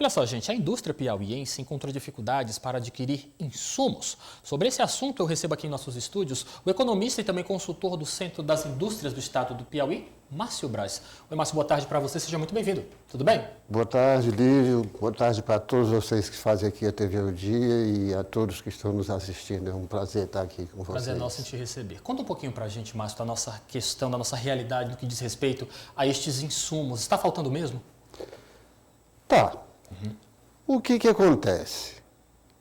Olha só, gente, a indústria piauiense encontrou dificuldades para adquirir insumos. Sobre esse assunto, eu recebo aqui em nossos estúdios o economista e também consultor do Centro das Indústrias do Estado do Piauí, Márcio Braz. Oi, Márcio, boa tarde para você, seja muito bem-vindo. Tudo bem? Boa tarde, Lívio. Boa tarde para todos vocês que fazem aqui a TV O Dia e a todos que estão nos assistindo. É um prazer estar aqui com vocês. Prazer nosso em te receber. Conta um pouquinho para a gente, Márcio, da nossa questão, da nossa realidade no que diz respeito a estes insumos. Está faltando mesmo? Tá. O que acontece?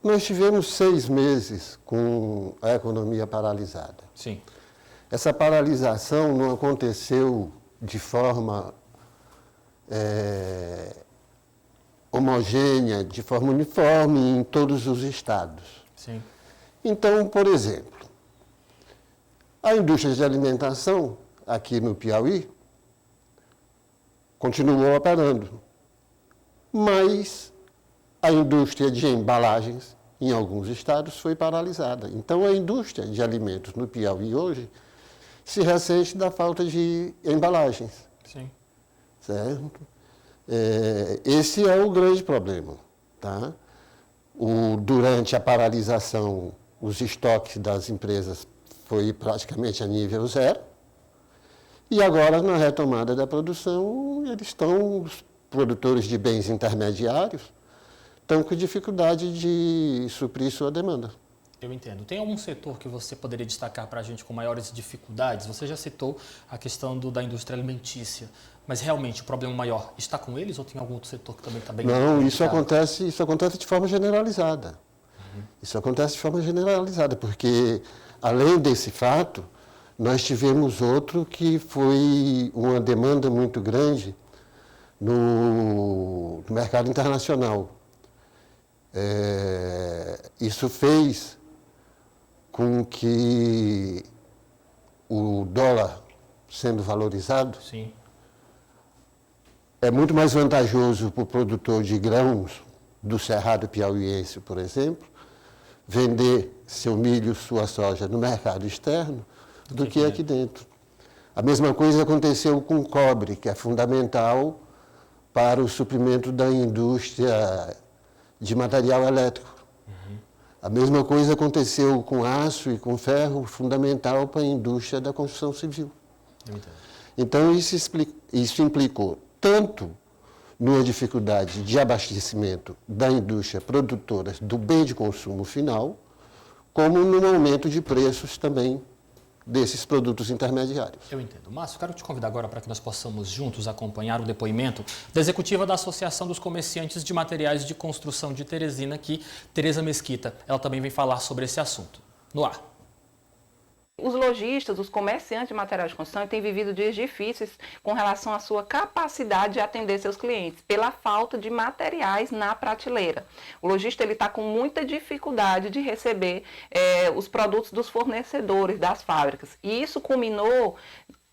Nós tivemos 6 meses com a economia paralisada. Sim. Essa paralisação não aconteceu de forma homogênea, de forma uniforme em todos os estados. Sim. Então, por exemplo, a indústria de alimentação aqui no Piauí continuou operando, mas a indústria de embalagens em alguns estados foi paralisada. Então, a indústria de alimentos no Piauí hoje se ressente da falta de embalagens. Sim. Certo? Esse é o grande problema. Tá? Durante a paralisação, os estoques das empresas foi praticamente a nível zero. E agora, na retomada da produção, os produtores de bens intermediários estão com dificuldade de suprir sua demanda. Eu entendo. Tem algum setor que você poderia destacar para a gente com maiores dificuldades? Você já citou a questão da indústria alimentícia, mas realmente o problema maior está com eles ou tem algum outro setor que também está bem Não, complicado? isso acontece de forma generalizada. Isso acontece de forma generalizada, porque, além desse fato, nós tivemos outro que foi uma demanda muito grande no mercado internacional. Isso fez com que o dólar sendo valorizado, Sim. é muito mais vantajoso para o produtor de grãos do Cerrado Piauiense, por exemplo, vender seu milho, sua soja no mercado externo do que aqui dentro. A mesma coisa aconteceu com o cobre, que é fundamental para o suprimento da indústria de material elétrico. A mesma coisa aconteceu com aço e com ferro, fundamental para a indústria da construção civil. Eu entendo. Então, isso implicou tanto numa dificuldade de abastecimento da indústria produtora do bem de consumo final, como num aumento de preços também desses produtos intermediários. Eu entendo. Márcio, quero te convidar agora para que nós possamos juntos acompanhar o depoimento da executiva da Associação dos Comerciantes de Materiais de Construção de Teresina, aqui, Tereza Mesquita. Ela também vem falar sobre esse assunto. No ar. Os lojistas, os comerciantes de materiais de construção têm vivido dias difíceis com relação à sua capacidade de atender seus clientes, pela falta de materiais na prateleira. O lojista está com muita dificuldade de receber os produtos dos fornecedores, das fábricas. E isso culminou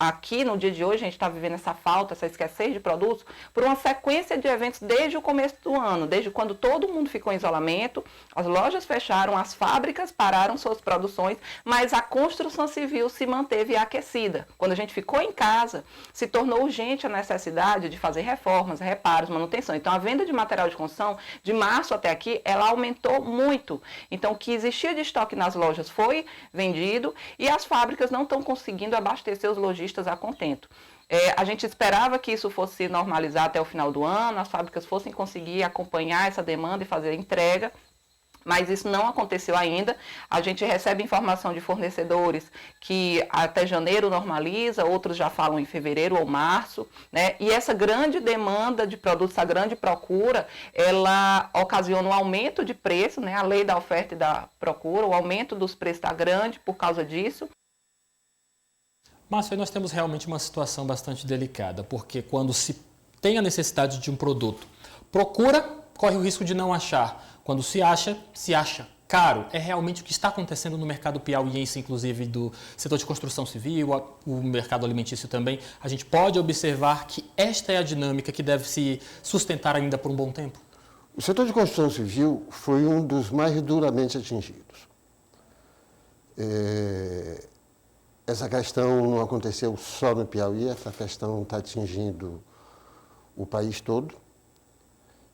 aqui no dia de hoje, a gente está vivendo essa falta, essa escassez de produtos, por uma sequência de eventos desde o começo do ano, desde quando todo mundo ficou em isolamento, as lojas fecharam, as fábricas pararam suas produções, mas a construção civil se manteve aquecida. Quando a gente ficou em casa, se tornou urgente a necessidade de fazer reformas, reparos, manutenção. Então, a venda de material de construção, de março até aqui, ela aumentou muito. Então, o que existia de estoque nas lojas foi vendido e as fábricas não estão conseguindo abastecer os lojistas a contento. A gente esperava que isso fosse normalizar até o final do ano, as fábricas fossem conseguir acompanhar essa demanda e fazer a entrega, mas isso não aconteceu ainda. A gente recebe informação de fornecedores que até janeiro normaliza, outros já falam em fevereiro ou março, né? E essa grande demanda de produtos, essa grande procura, ela ocasiona um aumento de preço, né? A lei da oferta e da procura, o aumento dos preços está grande por causa disso. Márcio, aí nós temos realmente uma situação bastante delicada, porque quando se tem a necessidade de um produto, procura, corre o risco de não achar. Quando se acha caro. É realmente o que está acontecendo no mercado piauiense, inclusive do setor de construção civil, o mercado alimentício também. A gente pode observar que esta é a dinâmica que deve se sustentar ainda por um bom tempo? O setor de construção civil foi um dos mais duramente atingidos. Essa questão não aconteceu só no Piauí, essa questão está atingindo o país todo.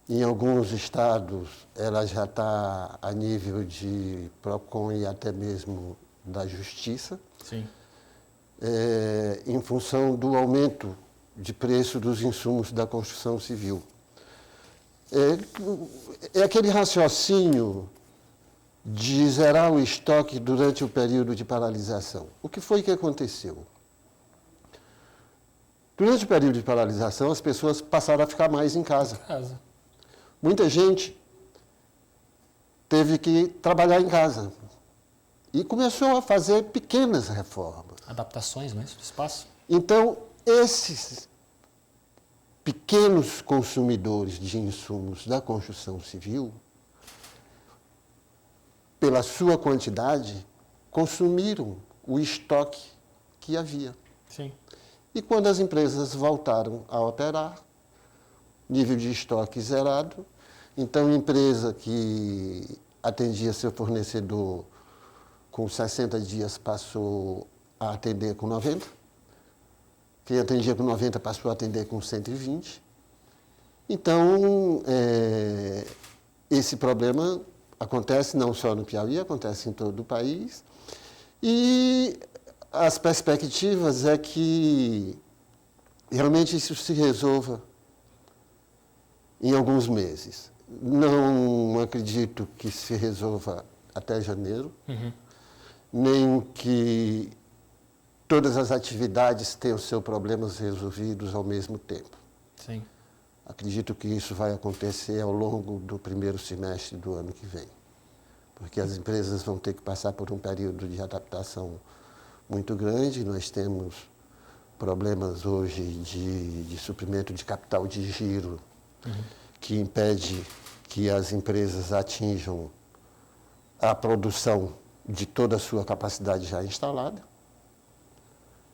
Em alguns estados, ela já está a nível de PROCON e até mesmo da Justiça, Sim. Em função do aumento de preço dos insumos da construção civil. É aquele raciocínio de zerar o estoque durante o período de paralisação. O que foi que aconteceu? Durante o período de paralisação, as pessoas passaram a ficar mais em casa. Muita gente teve que trabalhar em casa e começou a fazer pequenas reformas. Adaptações, né, do espaço. Então, esses pequenos consumidores de insumos da construção civil, pela sua quantidade, consumiram o estoque que havia. Sim. E quando as empresas voltaram a operar, nível de estoque zerado, então empresa que atendia seu fornecedor com 60 dias passou a atender com 90. Quem atendia com 90 passou a atender com 120. Então, esse problema acontece não só no Piauí, acontece em todo o país. E as perspectivas é que realmente isso se resolva em alguns meses. Não acredito que se resolva até janeiro, nem que todas as atividades tenham seus problemas resolvidos ao mesmo tempo. Sim. Acredito que isso vai acontecer ao longo do primeiro semestre do ano que vem, porque as empresas vão ter que passar por um período de adaptação muito grande. Nós temos problemas hoje de suprimento de capital de giro, que impede que as empresas atinjam a produção de toda a sua capacidade já instalada.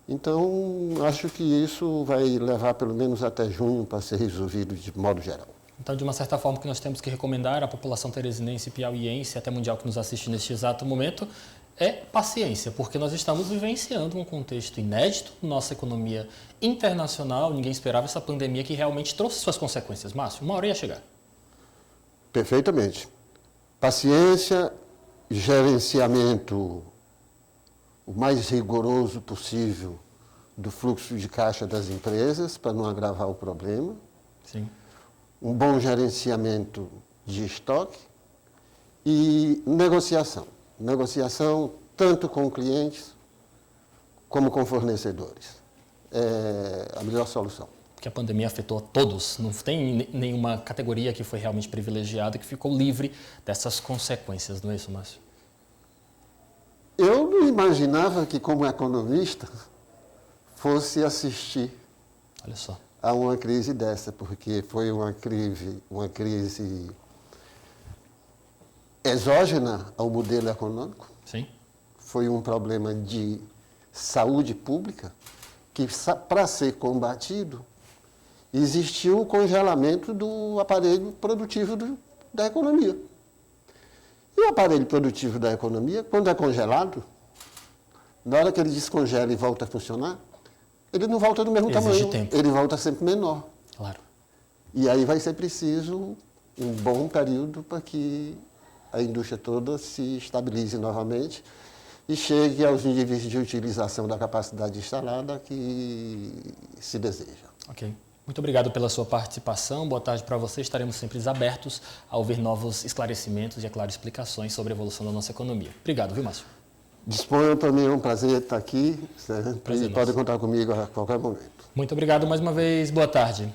Então, acho que isso vai levar pelo menos até junho para ser resolvido de modo geral. Então, de uma certa forma, o que nós temos que recomendar à população teresinense e piauiense, até mundial que nos assiste neste exato momento, é paciência, porque nós estamos vivenciando um contexto inédito, nossa economia internacional, ninguém esperava essa pandemia que realmente trouxe suas consequências. Márcio, uma hora ia chegar. Perfeitamente. Paciência, gerenciamento o mais rigoroso possível do fluxo de caixa das empresas, para não agravar o problema. Sim. Um bom gerenciamento de estoque e negociação. Negociação tanto com clientes como com fornecedores. É a melhor solução. Porque a pandemia afetou a todos, não tem nenhuma categoria que foi realmente privilegiada, que ficou livre dessas consequências, não é isso, Márcio? Eu não imaginava que, como economista, fosse assistir Olha só. a uma crise dessa, porque foi uma crise exógena ao modelo econômico. Sim. Foi um problema de saúde pública que, para ser combatido, existiu o congelamento do aparelho produtivo da economia. E o aparelho produtivo da economia, quando é congelado, na hora que ele descongela e volta a funcionar, ele não volta do mesmo tamanho, tempo. Ele volta sempre menor. Claro. E aí vai ser preciso um bom período para que a indústria toda se estabilize novamente e chegue aos níveis de utilização da capacidade instalada que se deseja. Ok. Muito obrigado pela sua participação. Boa tarde para você. Estaremos sempre abertos a ouvir novos esclarecimentos e, é claro, explicações sobre a evolução da nossa economia. Obrigado, viu, Márcio? Disponha, para mim é um prazer estar aqui. Prazer e podem contar comigo a qualquer momento. Muito obrigado mais uma vez. Boa tarde.